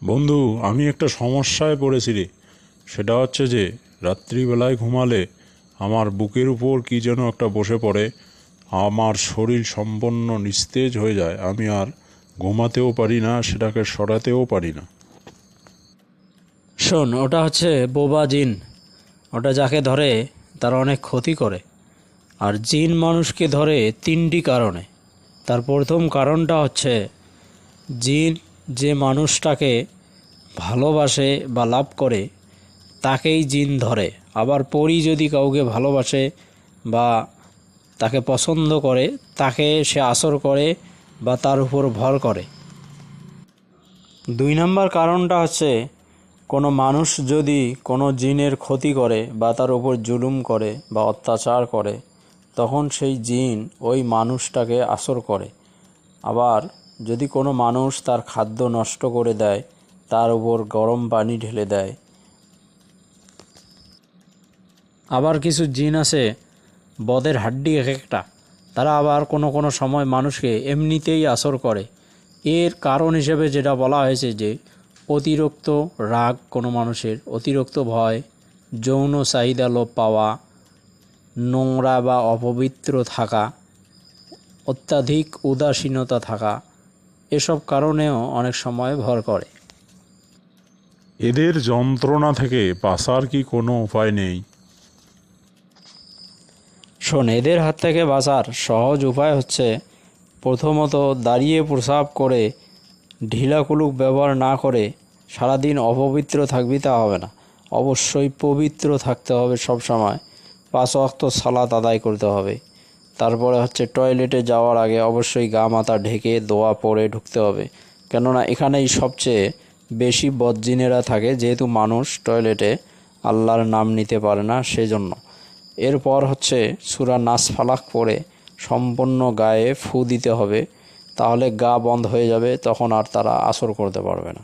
বন্ধু, আমি একটা সমস্যায় পড়েছি রে। সেটা হচ্ছে যে রাত্রিবেলায় ঘুমালে আমার বুকের উপর কি যেন একটা বসে পড়ে। আমার শরীর সম্পূর্ণ নিস্তেজ হয়ে যায়, আমি আর ঘুমাতেও পারি না, সেটাকে সরাতেও পারি না। শোন, ওটা হচ্ছে বোবা জিন। ওটা যাকে ধরে তার অনেক ক্ষতি করে। আর জিন মানুষকে ধরে তিনটি কারণে। তার প্রথম কারণটা হচ্ছে জিন যে মানুষটাকে ভালোবাসে বা লাভ করে তাকেই জিন ধরে। আবার পরী যদি কাউকে ভালোবাসে বা তাকে পছন্দ করে তাকে সে আসর করে বা তার উপর ভর করে। দুই নম্বর কারণটা হচ্ছে কোনো মানুষ যদি কোনো জিনের ক্ষতি করে বা তার উপর জুলুম করে বা অত্যাচার করে তখন সেই জিন ওই মানুষটাকে আসর করে। আবার যদি কোনো মানুষ তার খাদ্য নষ্ট করে দেয়, তার উপর গরম পানি ঢেলে দেয়। আবার কিছু জিন আছে বদের হাড্ডি এক একটা, তারা আবার কোনো কোনো সময় মানুষকে এমনিতেই আসর করে। এর কারণ হিসেবে যেটা বলা হয়েছে যে অতিরিক্ত রাগ কোনো মানুষের, অতিরিক্ত ভয়, যৌন চাহিদা লোপ পাওয়া, নোংরা বা অপবিত্র থাকা, অত্যাধিক উদাসীনতা থাকা, এসব কারণেও অনেক সময় ভর করে। এদের যন্ত্রণা থেকে বাঁচার কি কোনো উপায় নেই? শোন, এদের হাত থেকে বাঁচার সহজ উপায় হচ্ছে প্রথমত দাঁড়িয়ে প্রস্রাব করে ঢিলা কুলুক ব্যবহার না করে সারাদিন অপবিত্র থাকবি তা হবে না। অবশ্যই পবিত্র থাকতে হবে সব সময়। 5 ওয়াক্ত সালাত আদায় করতে হবে। তারপরে হচ্ছে টয়লেটে যাওয়ার আগে অবশ্যই গা মাথা ঢেকে দোয়া পরে ঢুকতে হবে, কেননা এখানেই সবচেয়ে বেশি বদজিনেরা থাকে, যেহেতু মানুষ টয়লেটে আল্লাহর নাম নিতে পারে না সেজন্য। এরপর হচ্ছে সূরা নাস ফালাক পড়ে সম্পূর্ণ গায়ে ফু দিতে হবে, তাহলে গা বন্ধ হয়ে যাবে, তখন আর তারা আসর করতে পারবে না।